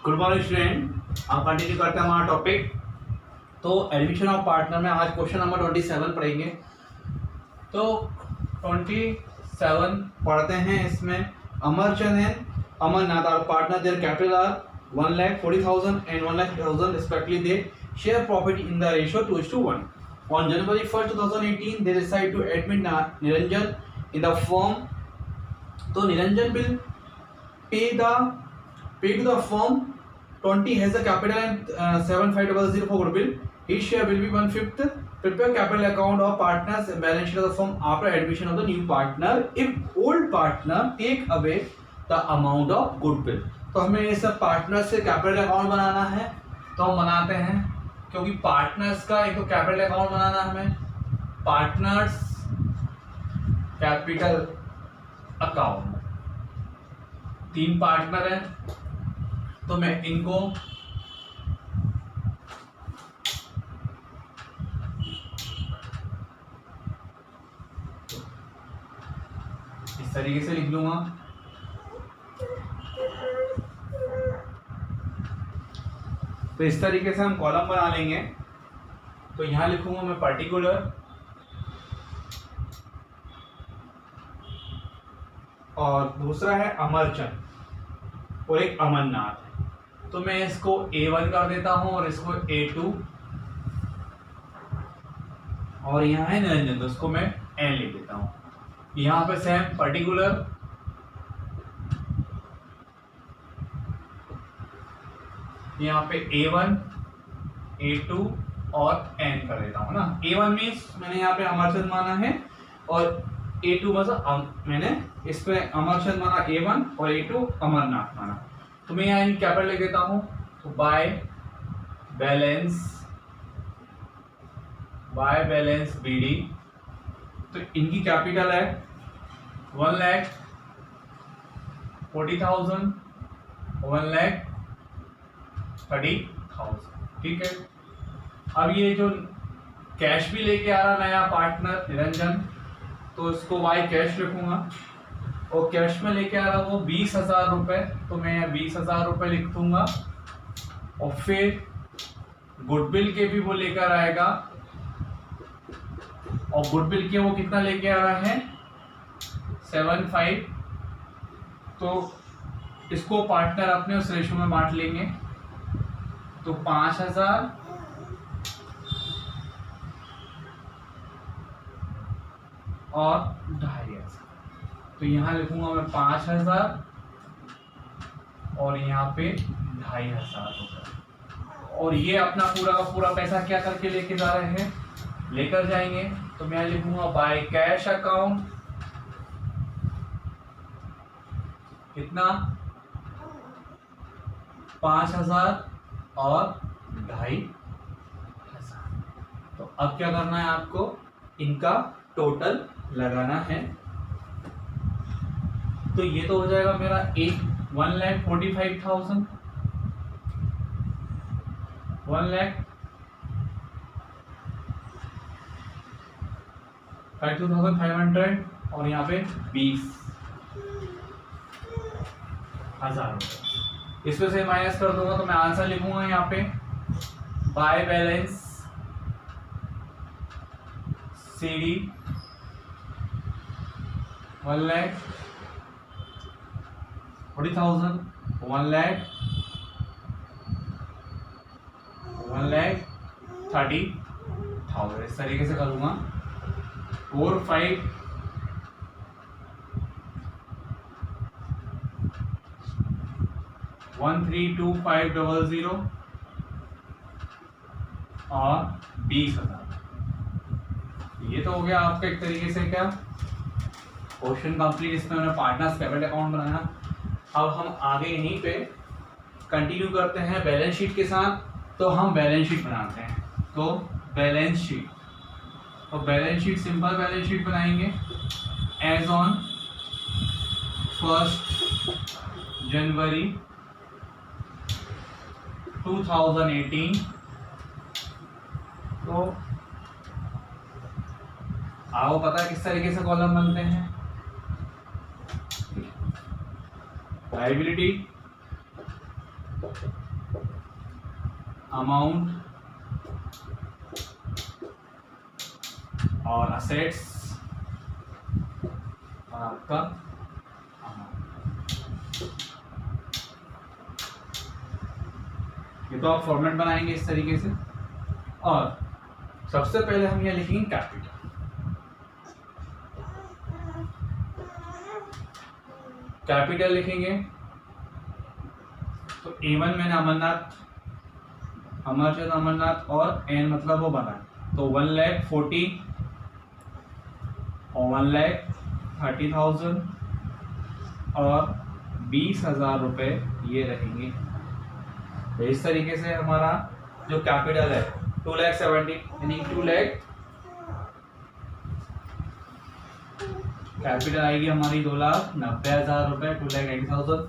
Good morning student, हम continue करते हैं हमारा टॉपिक। तो एडमिशन ऑफ पार्टनर में आज क्वेश्चन नंबर 27 पढ़ेंगे। तो 27 पढ़ते हैं। इसमें अमरचंद है Amarnath are partner, their capital are 1,40,000 and 1,50,000 respectively. They share profit in the ratio 2:1. On January 1st, 2018, they decide to admit Niranjan in the firm. So Niranjan will pay to the firm 20 has the capital and 7500 for goodwill. His share will be 1/5. Prepare capital account of partners and balance sheet of the firm after admission of the new partner if old partner take away the amount of goodwill. तो हमें ये sub partner से capital account बनाना है, तो हम बनाते हैं। क्योंकि पार्टनर्स का एक तो कैपिटल अकाउंट बनाना है हमें, पार्टनर्स कैपिटल अकाउंट। 3 पार्टनर हैं, तो मैं इनको इस तरीके से लिख लूंगा। तो इस तरीके से हम कॉलम बना लेंगे। तो यहां लिखूंगा मैं पर्टिकुलर, और दूसरा है अमरचंद और एक अमरनाथ। तो मैं इसको A1 कर देता हूं और इसको A2, और यहाँ है निरंजन, तो इसको मैं N लिख देता हूं। यहाँ पे सेम पर्टिकुलर, यहाँ पे A1, A2 और N कर देता हूँ ना। A1 मीन्स मैंने यहाँ पे अमरचंद माना है, और A2 मतलब मैंने इसमें अमरचंद माना A1 और A2 अमरनाथ माना। तो मैं यहाँ कैपिटल लिख देता हूँ। तो बाय बैलेंस BD, तो इनकी कैपिटल है 1,40,000, 1,30,000। ठीक है। अब ये जो कैश भी लेके आ रहा नया पार्टनर निरंजन, तो इसको वाई कैश लिखूंगा, और कैश में लेके आ रहा वो 20,000 रुपये, तो मैं यहाँ 20,000 रुपये लिख दूंगा। और फिर गुडविल के भी वो लेकर आएगा, और गुडविल के वो कितना लेके आ रहा है 75। तो इसको पार्टनर अपने उस रेशो में बांट लेंगे। तो 5,000 और 2,500। तो यहाँ लिखूंगा मैं 5,000 और यहाँ पे 2,500 रुपये। और ये अपना पूरा का पूरा पैसा क्या करके लेके जा रहे हैं, लेकर जाएंगे। तो मैं लिखूंगा बाय कैश अकाउंट कितना 5,000 और 2,500। तो अब क्या करना है आपको, इनका टोटल लगाना है। तो ये तो हो जाएगा मेरा 1,45,000, 1,52,500, और यहाँ पे 20,000 रुपये। इसमें से माइनस कर दूंगा, तो मैं आंसर लिखूंगा यहाँ पे बाय बैलेंस CD 1,40,000, 1,30,000। इस तरीके से करूंगा। 4,5,13,2,500 और 20,000। ये तो हो गया आपका एक तरीके से क्या क्वेश्चन कंप्लीट। इसमें मैंने पार्टनर्स कैपिटल अकाउंट बनाया। अब हम आगे यहीं पे कंटिन्यू करते हैं बैलेंस शीट के साथ। तो हम बैलेंस शीट बनाते हैं। तो बैलेंस शीट, और balance sheet simple balance sheet बनाएंगे। एज ऑन 1 जनवरी 2018। तो आपको पता है किस तरीके से कॉलम बनते हैं। लायबिलिटी अमाउंट और असेट्स और आपका ये तो आप फॉर्मेट बनाएंगे इस तरीके से। और सबसे पहले हम ये लिखेंगे कैपिटल। कैपिटल लिखेंगे तो A1 मैंने अमरनाथ, अमरचंद अमरनाथ, और एन मतलब वो बना, तो 1,40,000 और 1,30,000 और 20,000 रुपये ये रहेंगे। तो इस तरीके से हमारा जो कैपिटल है 2,70,000 यानी 2 लाख कैपिटल आएगी हमारी 2,90,000 रुपये, 2,80,000।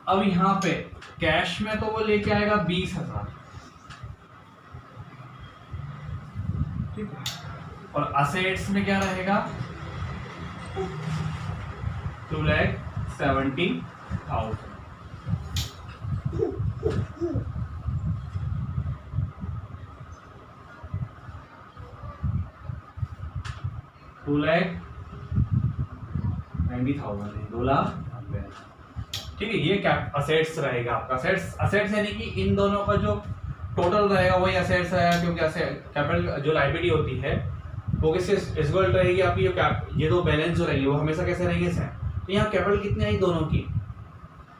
अब यहाँ पे कैश में तो वो लेके आएगा 20,000, ठीक है, और असेट्स में क्या रहेगा 2,70,000। टू लैख 90,000 2,90,000, ठीक है। ये क्या असेट्स रहेगा आपका। असेट्स यानी कि इन दोनों का जो टोटल रहेगा वही असेट्स रहेगा, क्योंकि कैपिटल जो लायबिलिटी होती है वो किससे इक्वल रहेगी आपकी, ये दो बैलेंस जो रहेगी वो हमेशा कैसे रहेंगे सेम। तो यहाँ कैपिटल कितनी आई दोनों की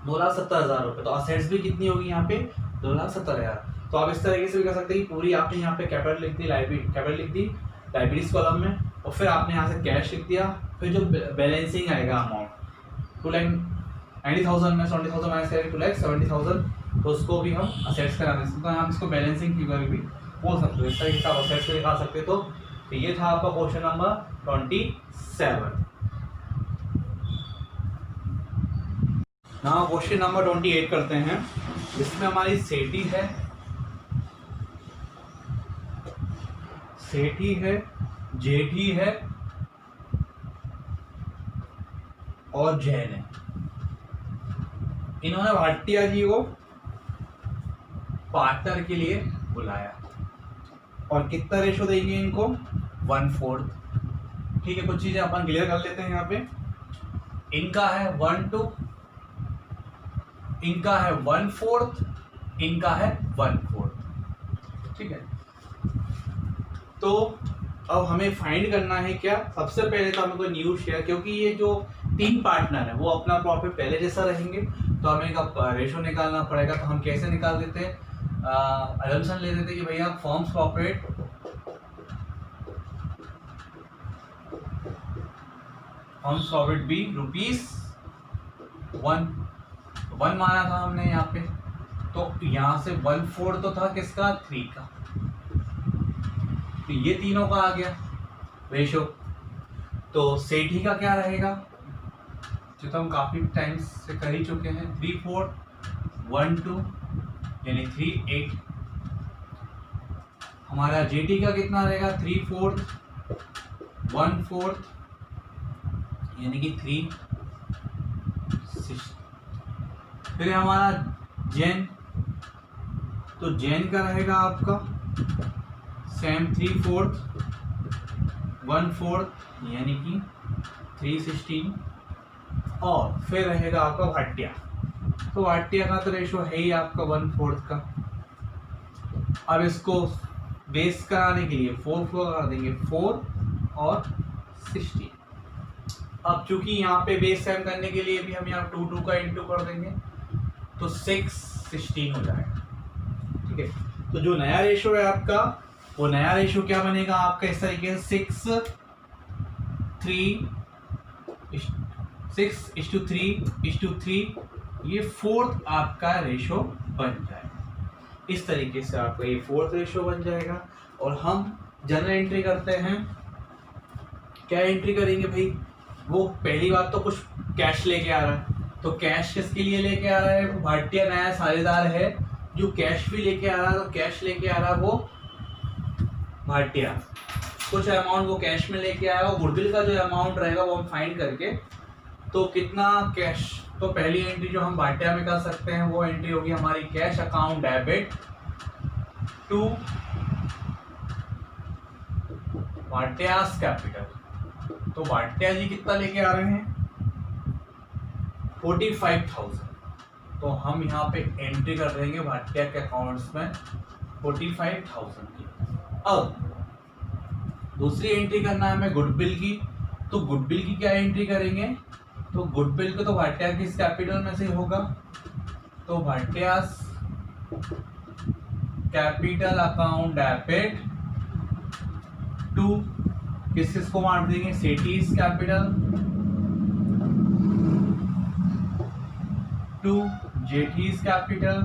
2,70,000 रुपये, तो असेट्स भी कितनी होगी यहाँ पे 2,70,000। तो आप इस तरीके से भी कर सकते हैं कि पूरी आपने यहाँ पे कैपिटल लिख दी, कैपिटल लिख दी लाइबिलिटीज कॉलम में, और फिर आपने यहाँ से कैश लिख दिया, फिर जो बैलेंसिंग आएगा अमाउंट 2,90,000 में 70,000 माइनस करेंगे 2,70,000, तो उसको भी हम असेट्स करा दे सकते हैं। हम इसको बैलेंसिंग फिगर भी बोल सकते हो, इस तरीके से आप असेट्स को दिखा सकते हो। तो ये था आपका question number 27। Now question number 28 करते हैं, जिसमें हमारी सेठी है, जेठी है और जैन है। इन्होंने भाटिया जी को पार्टनर के लिए बुलाया और कितना रेशो देंगे इनको 1/4, ठीक है। कुछ चीजें अपन क्लियर कर लेते हैं यहाँ पे। इनका है 1/2, इनका है 1/4, इनका है 1/4, ठीक है। तो अब हमें फाइंड करना है क्या, सबसे पहले तो हमें कोई न्यू शेयर, क्योंकि ये जो 3 पार्टनर है वो अपना प्रॉफिट पहले जैसा रहेंगे, तो हमें एक रेशो निकालना पड़ेगा। तो हम कैसे निकाल देते हैं, असम्पशन ले देते कि भैया फर्म्स प्रॉफिट भी ₹1 माना था हमने यहाँ पे, तो यहाँ से 1/4 तो था किसका 3 का, तो ये तीनों का आ गया रेशो। तो सेठी का क्या रहेगा, जो तो हम काफी टाइम्स से कर ही चुके हैं, 3/4 1/2 यानी 3/8। हमारा जेटी का कितना रहेगा 3/4 1/4 यानी कि 3/6। फिर हमारा जैन, तो जैन का रहेगा आपका सेम 3/4 1/4 यानी कि 3/16। और फिर रहेगा आपका भाटिया, तो भाटिया का तो रेशो है ही आपका 1/4 का। अब इसको बेस कराने के लिए 4 कर देंगे, 4 और 16। अब चूंकि यहाँ पे बेस टाइम करने के लिए भी हम यहाँ 2 का इंटू कर देंगे, तो 6/16 हो जाएगा, ठीक है। तो जो नया रेशो है आपका, वो नया रेशो क्या बनेगा आपका इस तरीके से 6:3:3, ये 4th आपका रेशो बन जाएगा। इस तरीके से आपका ये 4th रेशो बन जाएगा। और हम जनरल एंट्री करते हैं, क्या एंट्री करेंगे भाई, वो पहली बात तो कुछ कैश लेके आ रहा है, तो कैश किसके लिए लेके आ रहा है, वो भाटिया नया साझेदार है जो कैश भी लेके आ रहा है, तो कैश लेके आ रहा है वो भाटिया, कुछ अमाउंट वो कैश में लेके आया। और गुडविल का जो अमाउंट रहेगा वो हम फाइंड करके, तो कितना कैश तो पहली एंट्री जो हम भाटिया में कर सकते हैं वो एंट्री होगी हमारी cash account debit to Bhatia's capital. तो भाटिया जी कितना लेके आ रहे हैं 45,000, तो हम यहाँ पे एंट्री कर देंगे भाटिया के अकाउंट्स में 45,000 की। अब दूसरी एंट्री करना है हमें गुडविल की, तो गुडविल की क्या एंट्री करेंगे, तो गुडविल को तो भाटिया की इस कैपिटल में से होगा, तो Bhatia's capital account debit to किस किस को मार देंगे, Sethi's capital to Jethi's capital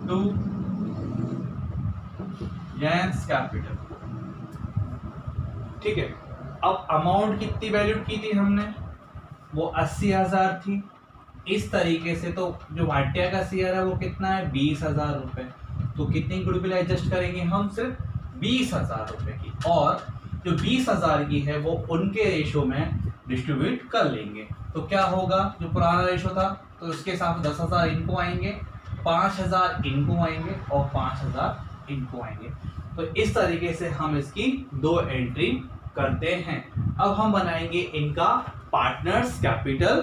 to Jain's capital. ठीक है, अब अमाउंट कितनी वैल्यूड की थी हमने, वो 80,000 थी। इस तरीके से तो जो भाटिया का शेयर है वो कितना है 20,000 रुपए, तो कितनी गुडविल एडजस्ट करेंगे हम, सिर्फ 20,000 रुपए की, और जो 20,000 की है वो उनके रेशो में डिस्ट्रीब्यूट कर लेंगे। तो क्या होगा, जो पुराना रेशो था तो उसके हिसाब से 10,000 इनको आएंगे, 5,000 इनको आएंगे और 5,000 इनको आएंगे। तो इस तरीके से हम इसकी दो एंट्री करते हैं। अब हम बनाएंगे इनका पार्टनर्स कैपिटल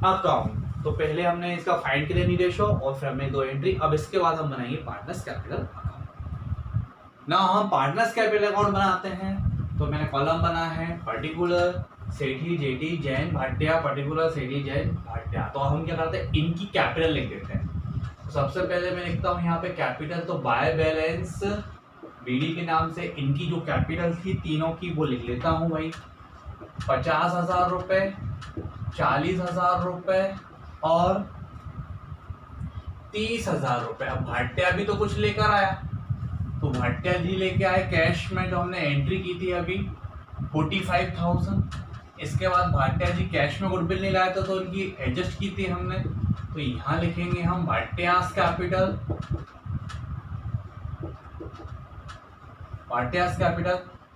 अकाउंट। तो पहले हमने इसका फाइंड किया नी रेशो और फिर हमने दो एंट्री, अब इसके बाद हम बनाएंगे पार्टनर्स कैपिटल अकाउंट। ना हम पार्टनर्स कैपिटल अकाउंट बनाते हैं, तो मैंने कॉलम बना है पर्टिकुलर सेठी जेठी जैन भाटिया, पर्टिकुलर सेठी जैन भाटिया। तो हम क्या करते हैं, इनकी कैपिटल लिख देते हैं। तो सबसे पहले मैं लिखता हूँ यहाँ पे कैपिटल, तो बाय बैलेंस बीडी के नाम से इनकी जो कैपिटल थी तीनों की वो लिख लेता हूँ भाई, 50,000 रुपए, 40,000 रुपए और 30,000 रुपए। अब भाटिया भी तो कुछ लेकर आया, तो भाटिया जी लेके आए कैश में, जो हमने एंट्री की थी अभी 45,000। इसके बाद भाटिया जी कैश में गुडविल नहीं लाए थे तो उनकी एडजस्ट की थी हमने, तो यहाँ लिखेंगे हम भाटियास कैपिटल, भाटियास कैपिटल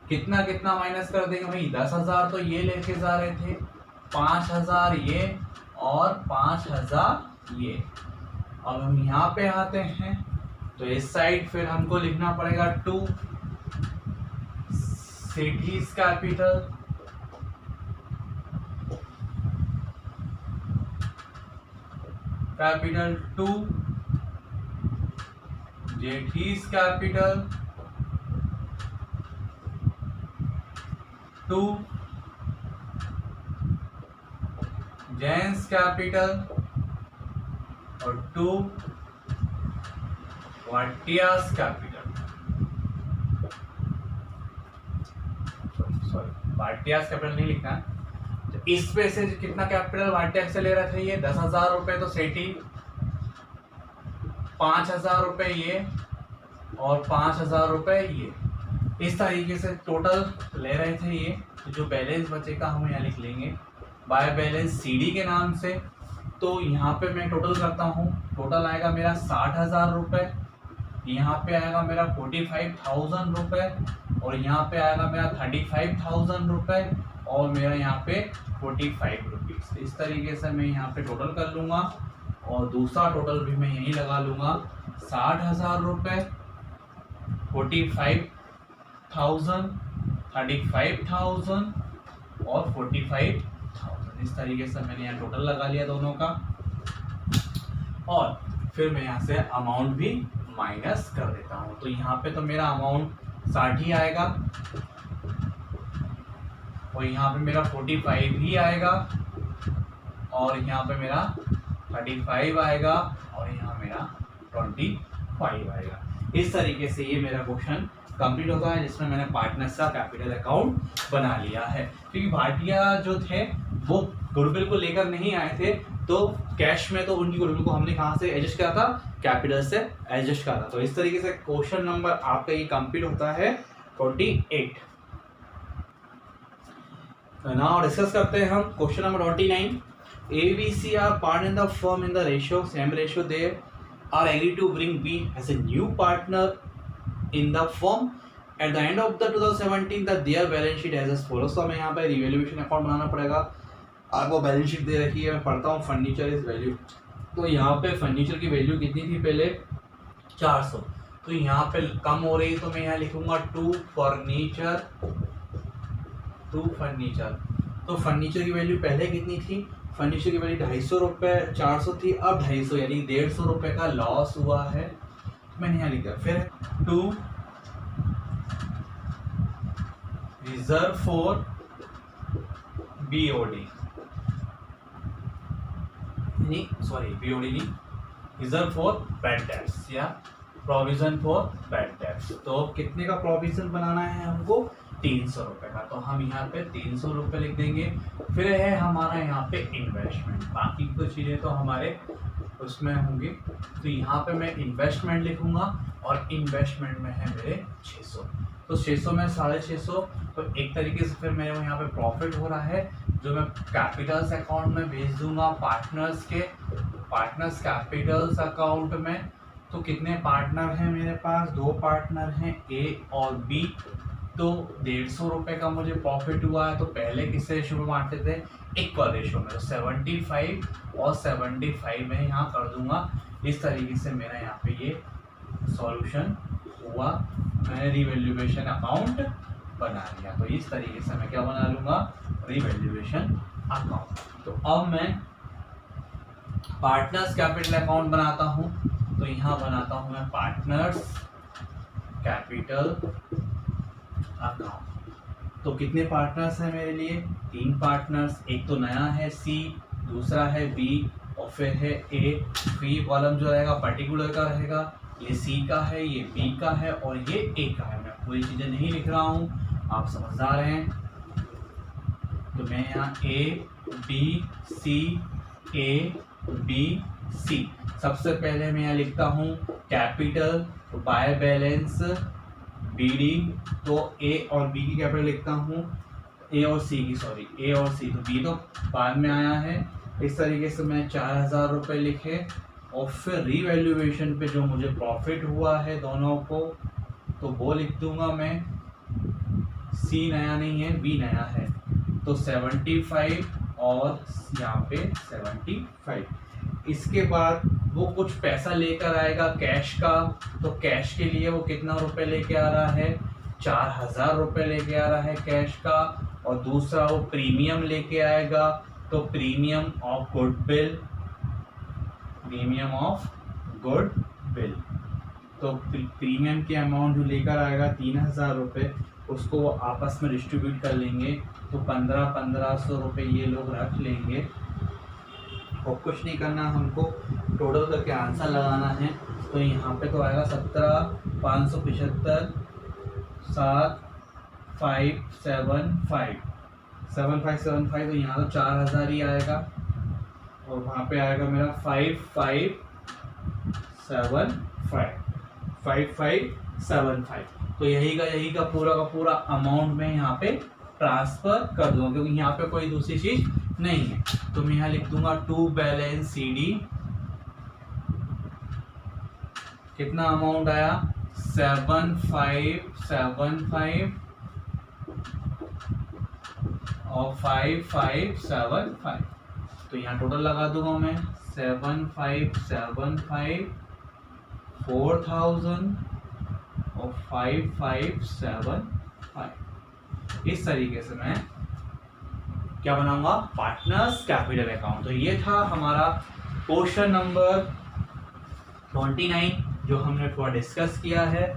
कितना कितना माइनस कर देंगे भाई, 10,000 तो ये लेके जा रहे थे, 5,000 ये और 5,000 ये। अब हम यहाँ पे आते हैं, तो इस साइड फिर हमको लिखना पड़ेगा to Sethi's capital to Jethi's capital to Jain's capital और to Bhatia's capital, sorry Bhatia's capital नहीं लिखना। तो इस पे से कितना कैपिटल भाटिया से ले रहे थे, ये 10,000 रुपए, तो सेठी 5,000 रुपए ये और 5,000 रुपए ये, इस तरीके से टोटल ले रहे थे ये। तो जो बैलेंस बचेगा हम यहाँ लिख लेंगे बाय बैलेंस सीडी के नाम से। तो यहाँ पे मैं टोटल करता हूँ, टोटल आएगा मेरा 60,000 रुपये, यहाँ पे आएगा मेरा 45,000 रुपये और यहाँ पे आएगा मेरा 35,000 रुपये और मेरा यहाँ पे 45 रुपीज़। इस तरीके से मैं यहाँ पे टोटल कर लूँगा और दूसरा टोटल भी मैं यहीं लगा लूँगा, 60,000 रुपये, 45,000, 35,000 और 45,000। इस तरीके से मैंने यहाँ टोटल लगा लिया दोनों का और फिर मैं यहाँ से अमाउंट भी माइनस कर देता हूँ। तो यहाँ पे तो मेरा अमाउंट 60 ही आएगा और यहाँ पे मेरा 45 ही आएगा और यहाँ पे मेरा 35 आएगा और यहाँ मेरा 25 आएगा। इस तरीके से ये मेरा क्वेश्चन कंप्लीट होता है जिसमें मैंने पार्टनर्स का कैपिटल अकाउंट बना लिया है। क्योंकि भाटिया जो थे वो गुडविल को लेकर नहीं आए थे, तो कैश में तो उनकी गुडविल को हमने कहाँ से एडजस्ट करा था, कैपिटल से एडजस्ट करा था। तो इस तरीके से क्वेश्चन नंबर आपका ये कंप्लीट होता है 28। नाउ डिस्कस करते हैं हम question number 29। ABC are partner in the firm in the ratio, same ratio they are agreed to bring B as a new partner in the firm at the end of the 2017 the their balance sheet as follows. तो हमें यहाँ पे revaluation account बनाना पड़ेगा। आपको balance sheet दे रखी है, मैं पढ़ता हूँ। फर्नीचर इज वैल्यू, तो यहाँ पे फर्नीचर की वैल्यू कितनी थी पहले 400, तो यहाँ पे कम हो रही, तो मैं यहाँ लिखूंगा टू फर्नीचर। तो फर्नीचर की वैल्यू पहले कितनी थी, फर्नीचर की वैल्यू 250 रुपये, 400 थी, अब 250 यानी 150 रुपये का लॉस हुआ है, मैंने यहाँ लिखा। फिर टू रिजर्व फॉर बीओडी, नहीं सॉरी बीओडी नहीं, रिजर्व फॉर बैड डेट्स या प्रोविजन फॉर बैड डेट्स। तो कितने का प्रोविजन बनाना है हमको, 300 रुपये का, तो हम यहाँ पे 300 रुपये लिख देंगे। फिर है हमारा यहाँ पे इन्वेस्टमेंट, बाकी तो चीज़ें तो हमारे उसमें होंगी, तो यहाँ पे मैं इन्वेस्टमेंट लिखूंगा और इन्वेस्टमेंट में है मेरे 600, तो 600 में 650, तो एक तरीके से फिर मेरे यहाँ पे प्रॉफिट हो रहा है जो मैं कैपिटल्स अकाउंट में भेज दूंगा पार्टनर्स कैपिटल्स अकाउंट में। तो कितने पार्टनर हैं मेरे पास, 2 पार्टनर हैं ए और बी, तो 150 रुपये का मुझे प्रॉफिट हुआ है। तो पहले किस रेशो में बांटते थे, इक्वल रेशो में, 75 और 75 में यहाँ कर दूंगा। इस तरीके से मेरा यहाँ पे ये सॉल्यूशन हुआ, मैंने रिवैल्यूएशन अकाउंट बना लिया। तो इस तरीके से मैं क्या बना लूँगा, रिवैल्यूएशन अकाउंट। तो अब मैं पार्टनर्स कैपिटल अकाउंट बनाता हूँ, तो यहाँ बनाता हूँ मैं पार्टनर्स कैपिटल अकाउंट। तो कितने पार्टनर्स हैं मेरे लिए, 3 पार्टनर्स, एक तो नया है सी, दूसरा है बी और फिर है ए। तो ये कॉलम जो रहेगा पर्टिकुलर का रहेगा, ये सी का है, ये बी का है और ये ए का है। मैं पूरी चीज़ें नहीं लिख रहा हूँ, आप समझदार हैं। तो मैं यहाँ A B C, A B C, सबसे पहले मैं यहाँ लिखता हूँ कैपिटल, तो बाय बैलेंस बी डी, तो ए और बी की कैपिटल लिखता हूँ, ए और सी की, सॉरी ए और सी, तो बी तो बाद में आया है। इस तरीके से मैं 4000 रुपये लिखे और फिर रीवैल्यूएशन पे जो मुझे प्रॉफिट हुआ है दोनों को, तो वो लिख दूंगा मैं। सी नया नहीं है, बी नया है, तो 75 और यहाँ पे 75। इसके बाद वो कुछ पैसा लेकर आएगा कैश का, तो कैश के लिए वो कितना रुपए लेके आ रहा है, 4000 रुपये लेके आ रहा है कैश का। और दूसरा वो प्रीमियम लेके आएगा, तो प्रीमियम ऑफ गुडविल, तो प्रीमियम की अमाउंट जो लेकर आएगा 3000 रुपये, उसको वो आपस में डिस्ट्रीब्यूट कर लेंगे, तो 1500 रुपये ये लोग रख लेंगे। और कुछ नहीं करना, हमको टोटल करके आंसर लगाना है। तो यहाँ पे तो आएगा 17,575 7575, तो यहाँ तो 4000 ही आएगा और वहाँ पे आएगा मेरा 5575। तो यही का पूरा अमाउंट में यहाँ पे ट्रांसफर कर दूंगा, क्योंकि यहाँ पे कोई दूसरी चीज नहीं है। तो मैं यहाँ लिख दूंगा टू बैलेंस सी डी, कितना अमाउंट आया 7575 और 5575। तो यहाँ टोटल लगा दूंगा मैं 7575, 4000 और 5575। इस तरीके से मैं क्या बनाऊंगा, पार्टनर्स कैपिटल अकाउंट। तो ये था हमारा क्वेश्चन नंबर 29 जो हमने थोड़ा डिस्कस किया है।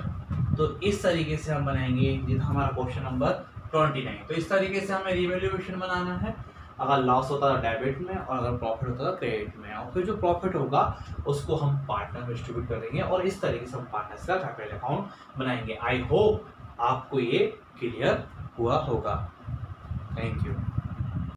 तो इस तरीके से हम बनाएंगे, ये था हमारा क्वेश्चन नंबर 29। तो इस तरीके से हमें रिवैल्यूएशन बनाना है। अगर लॉस होता है डेबिट में और अगर प्रॉफिट होता है क्रेडिट में, और फिर जो प्रॉफिट होगा उसको हम पार्टनर में डिस्ट्रीब्यूट करेंगे और इस तरीके से हम पार्टनर्स का कैपिटल अकाउंट बनाएंगे। आई होप आपको ये क्लियर हुआ होगा। Thank you.